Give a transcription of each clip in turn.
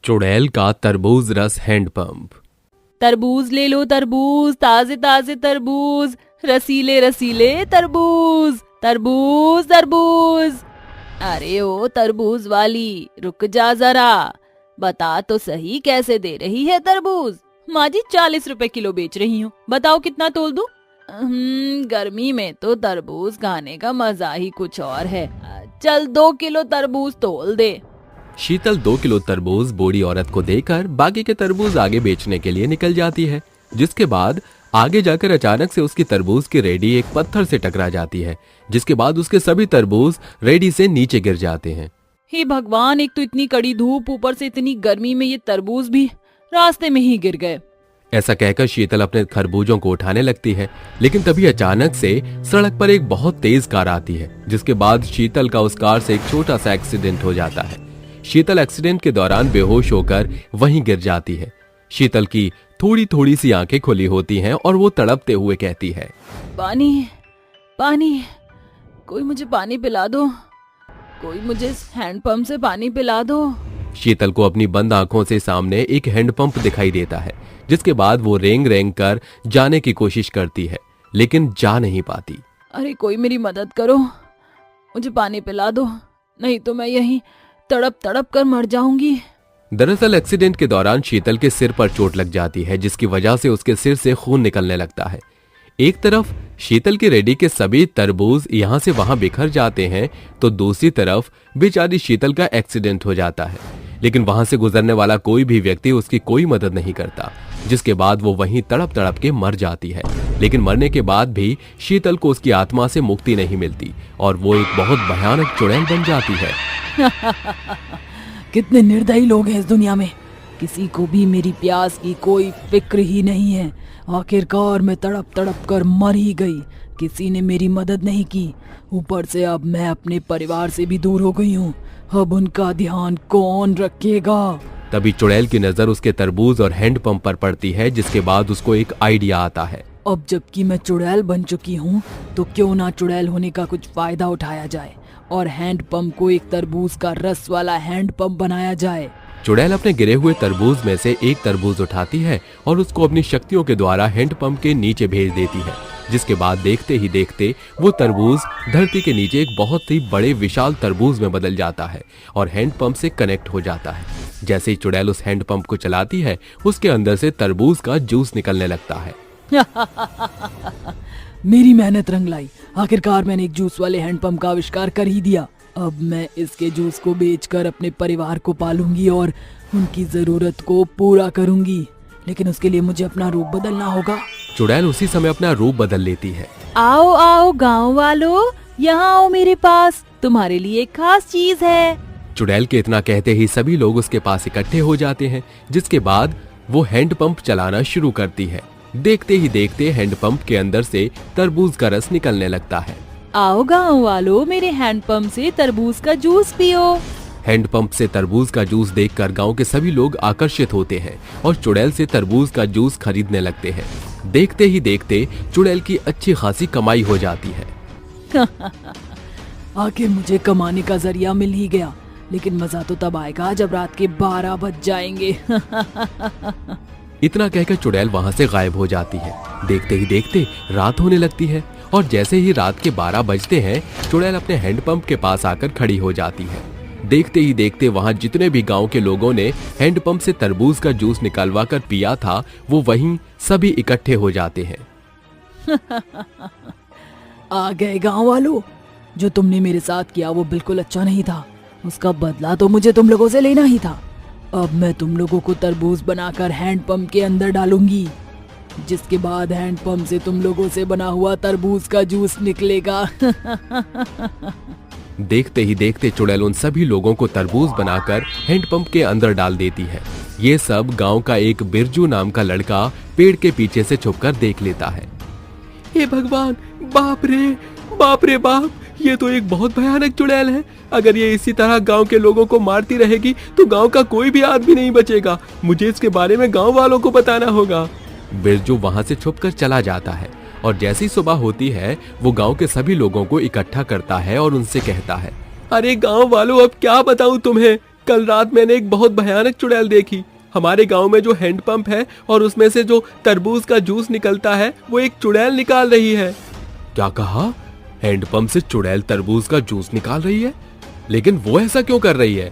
चुड़ैल का तरबूज रस हैंडपंप। तरबूज ले लो तरबूज, ताजे ताजे तरबूज, रसीले रसीले तरबूज, तरबूज तरबूज। अरे ओ तरबूज वाली, रुक जा जरा, बता तो सही कैसे दे रही है तरबूज। माँ जी 40 रुपए किलो बेच रही हूँ, बताओ कितना तोल दूं? गर्मी में तो तरबूज खाने का मजा ही कुछ और है। चल 2 किलो तरबूज तोल दे। शीतल 2 किलो तरबूज बूढ़ी औरत को देकर बाकी के तरबूज आगे बेचने के लिए निकल जाती है, जिसके बाद आगे जाकर अचानक से उसकी तरबूज की रेडी एक पत्थर से टकरा जाती है, जिसके बाद उसके सभी तरबूज रेडी से नीचे गिर जाते हैं। हे भगवान, एक तो इतनी कड़ी धूप, ऊपर से इतनी गर्मी में ये तरबूज भी रास्ते में ही गिर गए। ऐसा कहकर शीतल अपने खरबूजों को उठाने लगती है, लेकिन तभी अचानक से सड़क पर एक बहुत तेज कार आती है, जिसके बाद शीतल का उस कार से एक छोटा सा एक्सीडेंट हो जाता है। शीतल एक्सीडेंट के दौरान बेहोश होकर वहीं गिर जाती है। शीतल की थोड़ी थोड़ी सी आंखें खुली होती हैं और वो तड़पते हुए कहती है, पानी पानी, कोई मुझे पानी पिला दो, कोई मुझे हैंडपंप से पानी पिला दो। शीतल को अपनी बंद आंखों से सामने एक हैंडपंप दिखाई देता है, जिसके बाद वो रेंग रेंग कर जाने की कोशिश करती है, लेकिन जा नहीं पाती। अरे कोई मेरी मदद करो, मुझे पानी पिला दो, नहीं तो मैं यहीं तड़प तड़प कर मर जाऊंगी। दरअसल एक्सीडेंट के दौरान शीतल के सिर पर चोट लग जाती है, जिसकी वजह से उसके सिर से खून निकलने लगता है। एक तरफ शीतल की रेडी के सभी तरबूज यहाँ से वहां बिखर जाते हैं, तो दूसरी तरफ बेचारी शीतल का एक्सीडेंट हो जाता है, लेकिन वहां से गुजरने वाला कोई भी व्यक्ति उसकी कोई मदद नहीं करता, जिसके बाद वो वहीं तड़प तड़प के मर जाती है। लेकिन मरने के बाद भी शीतल को उसकी आत्मा से मुक्ति नहीं मिलती और वो एक बहुत भयानक चुड़ैल बन जाती है। कितने निर्दयी लोग हैं इस दुनिया में, किसी को भी मेरी प्यास की कोई फिक्र ही नहीं है। आखिरकार मैं तड़प तड़प कर मर ही गई, किसी ने मेरी मदद नहीं की, ऊपर से अब मैं अपने परिवार से भी दूर हो गई हूँ, अब उनका ध्यान कौन रखेगा। तभी चुड़ैल की नजर उसके तरबूज और हैंडपंप पर पड़ती है, जिसके बाद उसको एक आइडिया आता है। अब जबकि मैं चुड़ैल बन चुकी हूँ, तो क्यों ना चुड़ैल होने का कुछ फायदा उठाया जाए और हैंडपंप को एक तरबूज का रस वाला हैंडपंप बनाया जाए। चुड़ैल अपने गिरे हुए तरबूज में से एक तरबूज उठाती है और उसको अपनी शक्तियों के द्वारा हैंडपंप के नीचे भेज देती है, जिसके बाद देखते ही देखते वो तरबूज धरती के नीचे एक बहुत ही बड़े विशाल तरबूज में बदल जाता है और हैंडपंप से कनेक्ट हो जाता है। जैसे ही चुड़ैल उस हैंडपंप को चलाती है, उसके अंदर से तरबूज का जूस निकलने लगता है। मेरी मेहनत रंग लाई, आखिरकार मैंने एक जूस वाले हैंडपंप का आविष्कार कर ही दिया। अब मैं इसके जूस को बेचकर अपने परिवार को पालूंगी और उनकी जरूरत को पूरा करूंगी, लेकिन उसके लिए मुझे अपना रूप बदलना होगा। चुड़ैल उसी समय अपना रूप बदल लेती है। आओ आओ गांव वालों, यहाँ आओ मेरे पास, तुम्हारे लिए एक खास चीज है। चुड़ैल के इतना कहते ही सभी लोग उसके पास इकट्ठे हो जाते हैं, जिसके बाद वो हैंडपंप चलाना शुरू करती है। देखते ही देखते हैंडपंप के अंदर से तरबूज का रस निकलने लगता है। आओ गांव वालों, मेरे हैंडपंप से तरबूज का जूस पियो। हैंडपंप से तरबूज का जूस देखकर गांव के सभी लोग आकर्षित होते हैं और चुड़ैल से तरबूज का जूस खरीदने लगते हैं। देखते ही देखते चुड़ैल की अच्छी खासी कमाई हो जाती है। आखिर मुझे कमाने का जरिया मिल ही गया, लेकिन मजा तो तब आएगा जब रात के 12 बज जाएंगे। इतना कहकर चुड़ैल वहां से गायब हो जाती है। देखते ही देखते रात होने लगती है और जैसे ही रात के 12 बजते हैं, चुड़ैल अपने हैंडपंप के पास आकर खड़ी हो जाती है। देखते ही देखते वहां जितने भी गांव के लोगों ने हैंडपंप से तरबूज का जूस निकालवा कर पिया था, वो वहीं सभी इकट्ठे हो जाते हैं। आ गए गांव वालों, जो तुमने मेरे साथ किया वो बिल्कुल अच्छा नहीं था, उसका बदला तो मुझे तुम लोगों से लेना ही था। अब मैं तुम लोगों को तरबूज बनाकर हैंडपंप के अंदर डालूंगी, जिसके बाद हैंडपंप से तुम लोगों से बना हुआ तरबूज का जूस निकलेगा। देखते ही देखते चुड़ैल उन सभी लोगों को तरबूज बनाकर हैंडपंप के अंदर डाल देती है। ये सब गांव का एक बिरजू नाम का लड़का पेड़ के पीछे से छुपकर देख लेता है। हे भगवान, बाप रे बाप, ये तो एक बहुत भयानक चुड़ैल है। अगर ये इसी तरह गांव के लोगों को मारती रहेगी तो गांव का कोई भी आदमी नहीं बचेगा। मुझे इसके बारे में गांव वालों को बताना होगा। बिरजू वहां से छुपकर चला जाता है और जैसी सुबह होती है, वो गांव के सभी लोगों को इकट्ठा करता है और उनसे कहता है, अरे गांव वालों, अब क्या बताऊं तुम्हें, कल रात मैंने एक बहुत भयानक चुड़ैल देखी। हमारे गांव में जो हैंडपंप है और उसमें से जो तरबूज का जूस निकलता है वो एक चुड़ैल निकाल रही है। क्या कहा? हैंडपंप से चुड़ैल तरबूज का जूस निकाल रही है? लेकिन वो ऐसा क्यों कर रही है?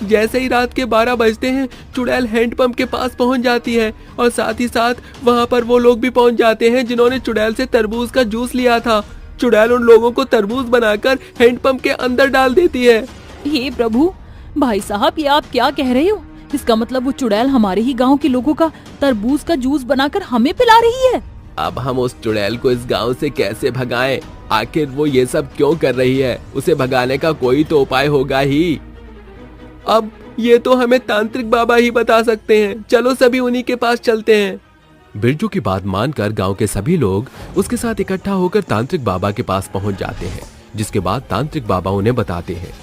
जैसे ही रात के 12 बजते हैं चुड़ैल हैंडपंप के पास पहुंच जाती है और साथ ही साथ वहां पर वो लोग भी पहुंच जाते हैं जिन्होंने चुड़ैल से तरबूज का जूस लिया था। चुड़ैल उन लोगों को तरबूज बनाकर हैंडपंप के अंदर डाल देती है। हे प्रभु, भाई साहब ये आप क्या कह रहे हो? इसका मतलब वो चुड़ैल हमारे ही गांव के लोगों का तरबूज का जूस बनाकर हमें पिला रही है। अब हम उस चुड़ैल को इस गांव से कैसे भगाएं? आखिर वो ये सब क्यों कर रही है? उसे भगाने का कोई तो उपाय होगा ही। अब ये तो हमें तांत्रिक बाबा ही बता सकते हैं। चलो सभी उन्हीं के पास चलते हैं। बिरजू की बात मानकर गांव के सभी लोग उसके साथ इकट्ठा होकर तांत्रिक बाबा के पास पहुंच जाते हैं, जिसके बाद तांत्रिक बाबा उन्हें बताते हैं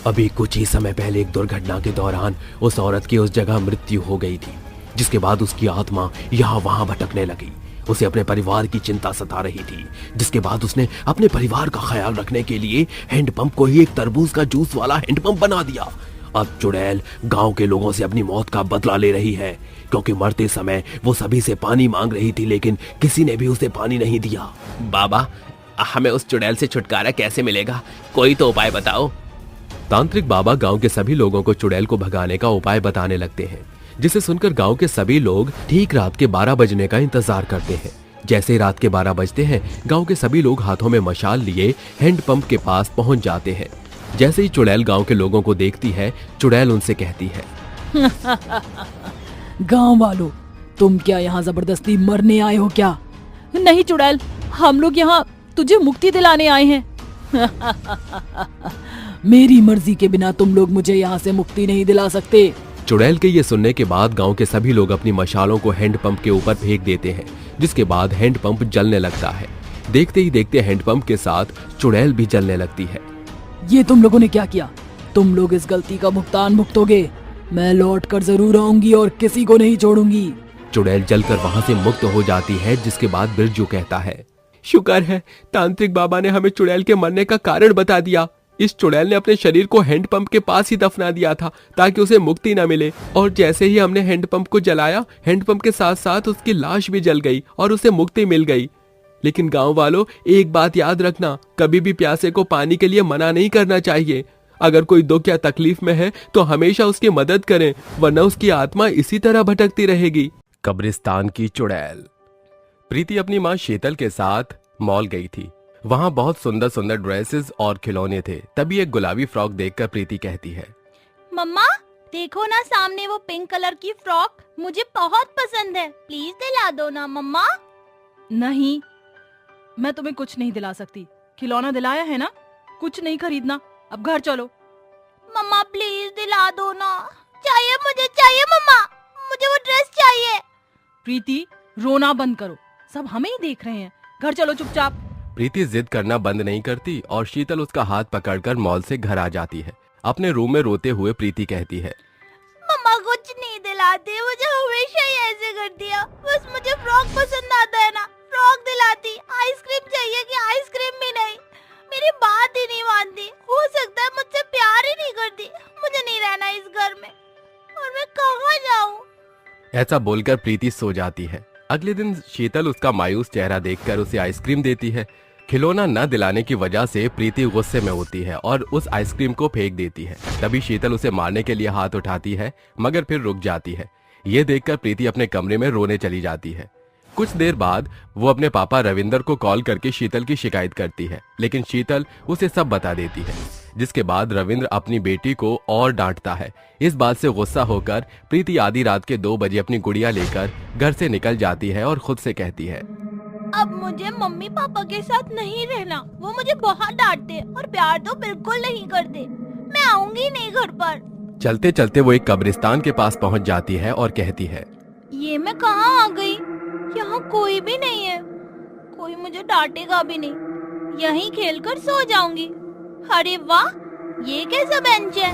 अभी कुछ ही समय पहले एक दुर्घटना के दौरान उस औरत की उस जगह मृत्यु हो गई थी, जिसके बाद उसकी आत्मा यहाँ वहां भटकने लगी। उसे अपने परिवार की चिंता सता रही थी, जिसके बाद उसने अपने परिवार का ख्याल रखने के लिए हैंडपंप को ही एक तरबूज का जूस वाला हैंडपंप बना दिया। अब चुड़ैल गांव के लोगों से अपनी मौत का बदला ले रही है, क्योंकि मरते समय वो सभी से पानी मांग रही थी, लेकिन किसी ने भी उसे पानी नहीं दिया। बाबा, हमें उस चुड़ैल से छुटकारा कैसे मिलेगा? कोई तो उपाय बताओ। तांत्रिक बाबा गांव के सभी लोगों को चुड़ैल को भगाने का उपाय बताने लगते हैं, जिसे सुनकर गांव के सभी लोग ठीक रात के 12 बजने का इंतजार करते हैं। जैसे ही रात के 12 बजते हैं गांव के सभी लोग हाथों में मशाल लिए हैंडपंप के पास पहुंच जाते हैं। जैसे ही चुड़ैल गांव के लोगों को देखती है, चुड़ैल उनसे कहती है गांव वालों, तुम क्या यहाँ जबरदस्ती मरने आए हो क्या? नहीं चुड़ैल, हम लोग यहाँ तुझे मुक्ति दिलाने आए हैं। मेरी मर्जी के बिना तुम लोग मुझे यहाँ से मुक्ति नहीं दिला सकते। चुड़ैल के ये सुनने के बाद गांव के सभी लोग अपनी मशालों को हैंडपंप के ऊपर फेंक देते हैं, जिसके बाद हैंडपंप जलने लगता है। देखते ही देखते हैंडपंप के साथ चुड़ैल भी जलने लगती है। ये तुम लोगों ने क्या किया? तुम लोग इस गलती का भुगतान भुगतोगे। मैं लौट कर जरूर आऊंगी और किसी को नहीं छोड़ूंगी। चुड़ैल जलकर वहां से मुक्त हो जाती है, जिसके बाद बिरजू कहता है शुक्र है तांत्रिक बाबा ने हमें चुड़ैल के मरने का कारण बता दिया। इस चुड़ैल ने अपने शरीर को हैंडपंप के पास ही दफना दिया था ताकि उसे मुक्ति न मिले, और जैसे ही हमने हैंडपंप को जलाया, हैंडपंप के साथ साथ उसकी लाश भी जल गई और उसे मुक्ति मिल गई। लेकिन गांव वालों, एक बात याद रखना, कभी भी प्यासे को पानी के लिए मना नहीं करना चाहिए। अगर कोई दुख या तकलीफ में है तो हमेशा उसकी मदद करें, वरना उसकी आत्मा इसी तरह भटकती रहेगी। कब्रिस्तान की चुड़ैल। प्रीति अपनी माँ शीतल के साथ मॉल गई थी। वहाँ बहुत सुंदर सुंदर ड्रेसेस और खिलौने थे। तभी एक गुलाबी फ्रॉक देखकर प्रीति कहती है मम्मा, देखो ना सामने वो पिंक कलर की फ्रॉक, मुझे बहुत पसंद है। प्लीज दिला दो ना मम्मा। नहीं, मैं तुम्हें कुछ नहीं दिला सकती। खिलौना दिलाया है ना, कुछ नहीं खरीदना। अब घर चलो। मम्मा प्लीज दिला दो ना। चाहिए, मुझे चाहिए मम्मा, मुझे वो ड्रेस चाहिए। प्रीति, रोना बंद करो, सब हमें ही देख रहे हैं। घर चलो चुपचाप। प्रीति जिद करना बंद नहीं करती और शीतल उसका हाथ पकड़कर मॉल से घर आ जाती है। अपने रूम में रोते हुए प्रीति कहती है मम्मा कुछ नहीं दिलाते, मुझे हमेशा ही ऐसे कर दिया। बस मुझे फ्रॉक पसंद आता है ना, फ्रॉक दिलाती। आइसक्रीम चाहिए कि आइसक्रीम भी नहीं। मेरी बात ही नहीं मानती। हो सकता है मुझसे प्यार ही नहीं करती। मुझे नहीं रहना इस घर में, और मैं कहाँ जाऊँ? ऐसा बोलकर प्रीति सो जाती है। अगले दिन शीतल उसका मायूस चेहरा देखकर उसे आइसक्रीम देती है। खिलौना न दिलाने की वजह से प्रीति गुस्से में होती है और उस आइसक्रीम को फेंक देती है। तभी शीतल उसे मारने के लिए हाथ उठाती है, मगर फिर रुक जाती है। ये देखकर प्रीति अपने कमरे में रोने चली जाती है। कुछ देर बाद वो अपने पापा रविंदर को कॉल करके शीतल की शिकायत करती है, लेकिन शीतल उसे सब बता देती है। जिसके बाद रविंद्र अपनी बेटी को और डांटता है। इस बात से गुस्सा होकर प्रीति आधी रात के 2 बजे अपनी गुड़िया लेकर घर से निकल जाती है और खुद से कहती है अब मुझे मम्मी पापा के साथ नहीं रहना। वो मुझे बहुत डांटते और प्यार तो बिल्कुल नहीं करते। मैं आऊंगी नहीं घर पर। चलते चलते वो एक कब्रिस्तान के पास पहुंच जाती है और कहती है ये मैं कहाँ आ गई? यहाँ कोई भी नहीं है, कोई मुझे डांटेगा भी नहीं। यहीं खेलकर सो जाऊंगी। अरे वाह, ये कैसा बेंच है?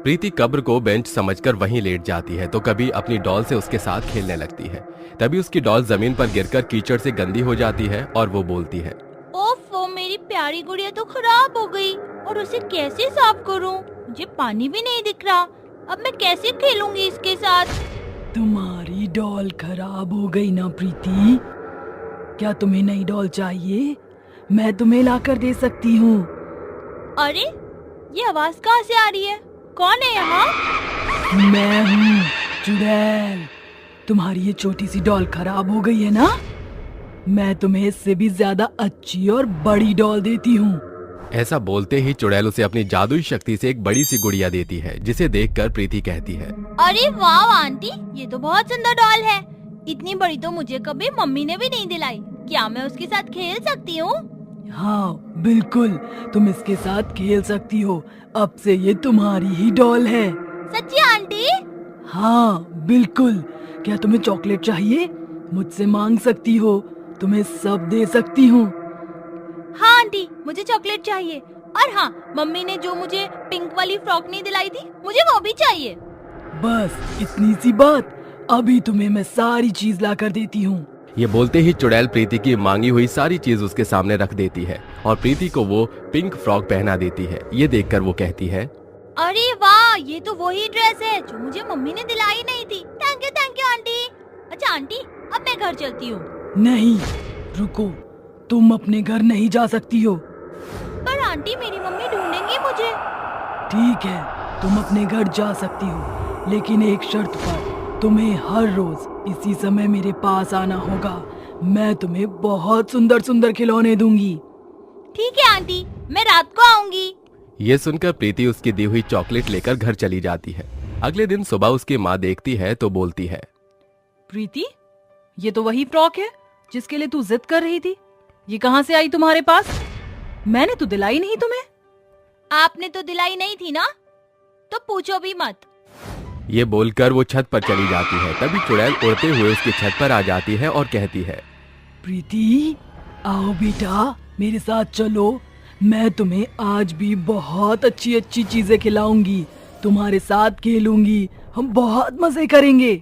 प्रीति कब्र को बेंच समझकर वहीं लेट जाती है तो कभी अपनी डॉल से उसके साथ खेलने लगती है। तभी उसकी डॉल जमीन पर गिरकर कीचड़ से गंदी हो जाती है और वो बोलती है ओफो, मेरी प्यारी गुड़िया तो खराब हो गई, और उसे कैसे साफ करूं? मुझे पानी भी नहीं दिख रहा। अब मैं कैसे खेलूंगी इसके साथ? तुम्हारी डॉल खराब हो गई ना प्रीति? क्या तुम्हें नई डॉल चाहिए? मैं तुम्हें लाकर दे सकती हूँ। अरे ये आवाज कहाँ से आ रही है? कौन है यहाँ? मैं हूँ चुड़ैल। तुम्हारी ये छोटी सी डॉल खराब हो गई है ना? मैं तुम्हें इससे भी ज्यादा अच्छी और बड़ी डॉल देती हूँ। ऐसा बोलते ही चुड़ैल उसे अपनी जादुई शक्ति से एक बड़ी सी गुड़िया देती है, जिसे देखकर प्रीति कहती है, अरे वाह आंटी, ये तो बहुत सुंदर डॉल है। इतनी बड़ी तो मुझे कभी मम्मी ने भी नहीं दिलाई। क्या मैं उसके साथ खेल सकती हूँ? हाँ बिल्कुल, तुम इसके साथ खेल सकती हो। अब से ये तुम्हारी ही डॉल है। सच्ची आंटी? हाँ बिल्कुल। क्या तुम्हें चॉकलेट चाहिए? मुझसे मांग सकती हो, तुम्हें सब दे सकती हूँ। हाँ आंटी, मुझे चॉकलेट चाहिए। और हाँ, मम्मी ने जो मुझे पिंक वाली फ्रॉक नहीं दिलाई थी, मुझे वो भी चाहिए। बस इतनी सी बात, अभी तुम्हें मैं सारी चीज ला कर देती हूँ। ये बोलते ही चुड़ैल प्रीति की मांगी हुई सारी चीज उसके सामने रख देती है और प्रीति को वो पिंक फ्रॉक पहना देती है। ये देखकर वो कहती है, अरे वाह, ये तो वही ड्रेस है जो मुझे मम्मी ने दिलाई नहीं थी। Thank you aunty. अच्छा आंटी, अब मैं घर चलती हूँ। नहीं रुको, तुम अपने घर नहीं जा सकती हो। पर आंटी, मेरी मम्मी ढूंढेंगी मुझे। ठीक है, तुम अपने घर जा सकती हो, लेकिन एक शर्त पर। तुम्हें हर रोज इसी समय मेरे पास आना होगा। मैं तुम्हें बहुत सुंदर सुंदर खिलौने दूंगी। ठीक है आंटी, मैं रात को आऊंगी। ये सुनकर प्रीति उसकी दी हुई चॉकलेट लेकर घर चली जाती है। अगले दिन सुबह उसकी माँ देखती है तो बोलती है, प्रीति, ये तो वही फ्रॉक है जिसके लिए तू जिद कर रही थी। ये कहाँ से आई तुम्हारे पास? मैंने तो दिलाई नहीं तुम्हें। आपने तो दिलाई नहीं थी ना, तो पूछो भी मत। ये बोलकर वो छत पर चली जाती है। तभी चुड़ैल उड़ते हुए उसकी छत पर आ जाती है और कहती है, प्रीति, आओ बेटा, मेरे साथ चलो। मैं तुम्हें आज भी बहुत अच्छी अच्छी चीजें खिलाऊंगी। तुम्हारे साथ खेलूंगी, हम बहुत मजे करेंगे।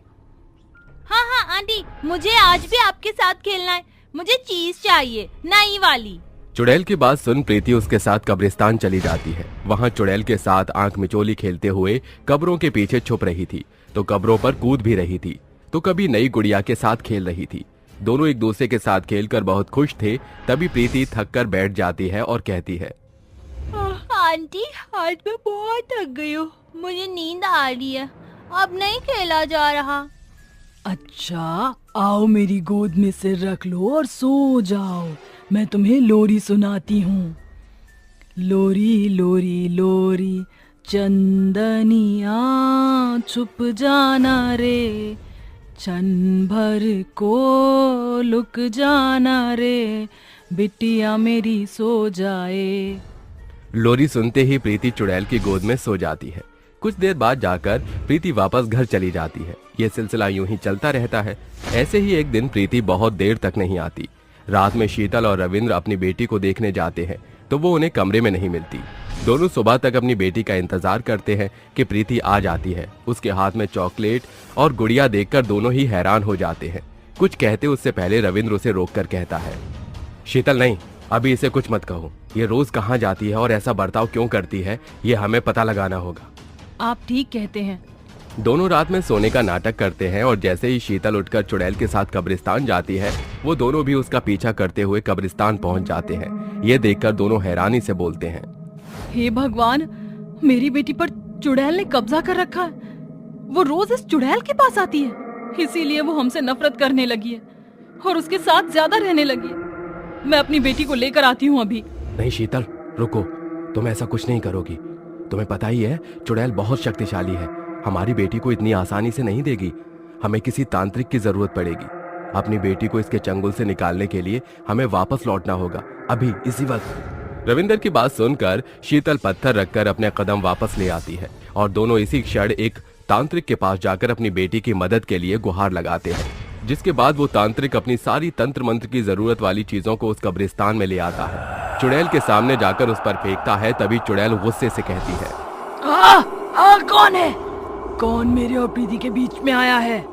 हाँ आंटी, मुझे आज भी आपके साथ खेलना है। मुझे चीज चाहिए, नई वाली। चुड़ैल की बात सुन प्रीति उसके साथ कब्रिस्तान चली जाती है। वहाँ चुड़ैल के साथ आंख मिचोली खेलते हुए कब्रों के पीछे छुप रही थी, तो कब्रों पर कूद भी रही थी, तो कभी नई गुड़िया के साथ खेल रही थी। दोनों एक दूसरे के साथ खेलकर बहुत खुश थे। तभी प्रीति थक कर बैठ जाती है और कहती है, आंटी, आज मैं बहुत थक गई हूँ, मुझे नींद आ रही है, अब नहीं खेला जा रहा। अच्छा, आओ मेरी गोद में सिर रख लो और सो जाओ। मैं तुम्हें लोरी सुनाती हूँ। लोरी लोरी लोरी चंदनिया छुप जाना रे, क्षण भर को लुक जाना रे, बिटिया मेरी सो जाए। लोरी सुनते ही प्रीति चुड़ैल की गोद में सो जाती है। कुछ देर बाद जाकर प्रीति वापस घर चली जाती है। यह सिलसिला यूं ही चलता रहता है। ऐसे ही एक दिन प्रीति बहुत देर तक नहीं आती। रात में शीतल और रविंद्र अपनी बेटी को देखने जाते हैं तो वो उन्हें कमरे में नहीं मिलती। दोनों सुबह तक अपनी बेटी का इंतजार करते हैं कि प्रीति आ जाती है। उसके हाथ में चॉकलेट और गुड़िया देखकर दोनों ही हैरान हो जाते हैं। कुछ कहते उससे पहले रविंद्र उसे रोककर कहता है, शीतल नहीं, अभी इसे कुछ मत कहो। ये रोज कहाँ जाती है और ऐसा बर्ताव क्यों करती है, ये हमें पता लगाना होगा। आप ठीक कहते हैं। दोनों रात में सोने का नाटक करते हैं और जैसे ही शीतल उठकर चुड़ैल के साथ कब्रिस्तान जाती है, वो दोनों भी उसका पीछा करते हुए कब्रिस्तान पहुंच जाते हैं। ये देखकर दोनों हैरानी से बोलते हैं, हे भगवान, मेरी बेटी पर चुड़ैल ने कब्जा कर रखा है। वो रोज इस चुड़ैल के पास आती है, इसीलिए वो हमसे नफरत करने लगी है और उसके साथ ज्यादा रहने लगी है। मैं अपनी बेटी को लेकर आती हूँ अभी। नहीं शीतल, रुको, तुम ऐसा कुछ नहीं करोगी। तुम्हें पता ही है चुड़ैल बहुत शक्तिशाली है, हमारी बेटी को इतनी आसानी से नहीं देगी। हमें किसी तांत्रिक की जरूरत पड़ेगी। अपनी बेटी को इसके चंगुल से निकालने के लिए हमें वापस लौटना होगा, अभी इसी वक्त। रविंदर की बात सुनकर शीतल पत्थर रखकर अपने कदम वापस ले आती है और दोनों इसी क्षण एक तांत्रिक के पास जाकर अपनी बेटी की मदद के लिए गुहार लगाते हैं। जिसके बाद वो तांत्रिक अपनी सारी तंत्र मंत्र की जरूरत वाली चीजों को उस कब्रिस्तान में ले आता है। चुड़ैल के सामने जाकर उस पर फेंकता है। तभी चुड़ैल गुस्से से कहती है, कौन है? कौन मेरे और प्रीति के बीच में आया है?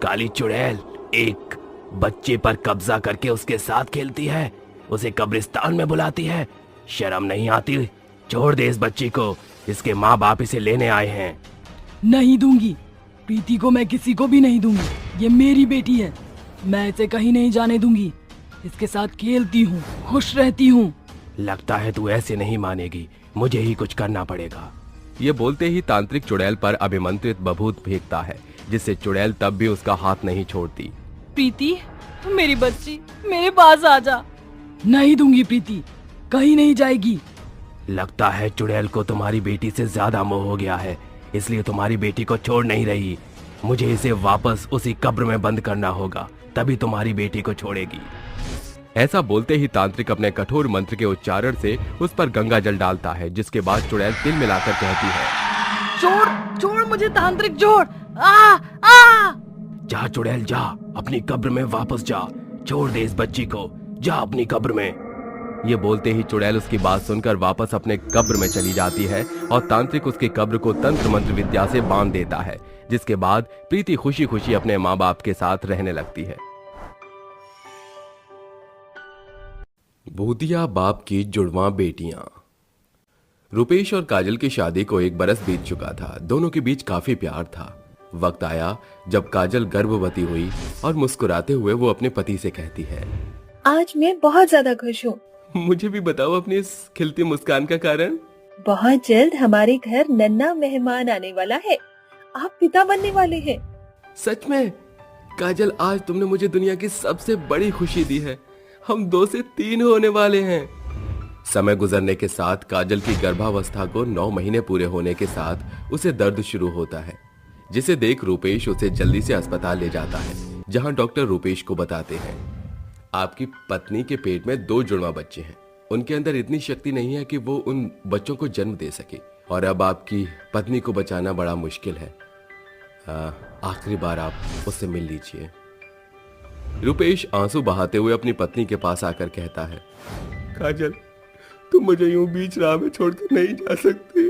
काली चुड़ैल एक बच्चे पर कब्जा करके उसके साथ खेलती है, उसे कब्रिस्तान में बुलाती है। शर्म नहीं आती? छोड़ दे इस बच्ची को, इसके माँ बाप इसे लेने आए हैं। नहीं दूंगी, प्रीति को मैं किसी को भी नहीं दूंगी। ये मेरी बेटी है, मैं इसे कहीं नहीं जाने दूंगी। इसके साथ खेलती हूँ, खुश रहती हूँ। लगता है तू ऐसे नहीं मानेगी, मुझे ही कुछ करना पड़ेगा। ये बोलते ही तांत्रिक चुड़ैल पर अभिमंत्रित बभूत फेंकता है, जिससे चुड़ैल तब भी उसका हाथ नहीं छोड़ती। प्रीति, मेरी बच्ची, मेरे पास आ जा। नहीं दूंगी प्रीति, कहीं नहीं जाएगी। लगता है चुड़ैल को तुम्हारी बेटी से ज्यादा मोह हो गया है, इसलिए तुम्हारी बेटी को छोड़ नहीं रही। मुझे इसे वापस उसी कब्र में बंद करना होगा, तभी तुम्हारी बेटी को छोड़ेगी। ऐसा बोलते ही तांत्रिक अपने कठोर मंत्र के उच्चारण से उस पर गंगा जल डालता है, जिसके बाद चुड़ैल तिल मिलाकर कहती है, छोड़ छोड़ मुझे तांत्रिक, छोड़। आ जा चुड़ैल जा, अपनी कब्र में वापस जा, छोड़ दे इस बच्ची को, जा अपनी कब्र में। ये बोलते ही चुड़ैल उसकी बात सुनकर वापस अपने कब्र में चली जाती है और तांत्रिक उसकी कब्र को तंत्र मंत्र विद्या से बांध देता है, जिसके बाद प्रीति खुशी खुशी अपने माँ बाप के साथ रहने लगती है। भूतिया बाप की जुड़वां बेटियां। रुपेश और काजल की शादी को 1 बरस बीत चुका था। दोनों के बीच काफी प्यार था। वक्त आया जब काजल गर्भवती हुई और मुस्कुराते हुए वो अपने पति से कहती है, आज मैं बहुत ज्यादा खुश हूँ। मुझे भी बताओ अपनी इस खिलती मुस्कान का कारण। बहुत जल्द हमारे घर नन्हा मेहमान आने वाला है, आप पिता बनने वाले हैं। सच में? काजल, आज तुमने मुझे दुनिया की सबसे बड़ी खुशी दी है। हम 2 से 3 होने वाले हैं। समय गुजरने के साथ काजल की गर्भावस्था को 9 महीने पूरे होने के साथ उसे दर्द शुरू होता है, जिसे देख रुपेश उसे जल्दी से अस्पताल ले जाता है, जहां डॉक्टर रुपेश को बताते हैं, आपकी पत्नी के पेट में 2 जुड़वा बच्चे हैं। उनके अंदर इतनी शक्ति नहीं है कि वो उन बच्चों को जन्म दे सके, और अब आपकी पत्नी को बचाना बड़ा मुश्किल है। आखिरी बार आप उससे मिल लीजिए। रुपेश आंसू बहाते हुए अपनी पत्नी के पास आकर कहता है, काजल, तुम मुझे यूं बीच राह में छोड़कर नहीं जा सकती।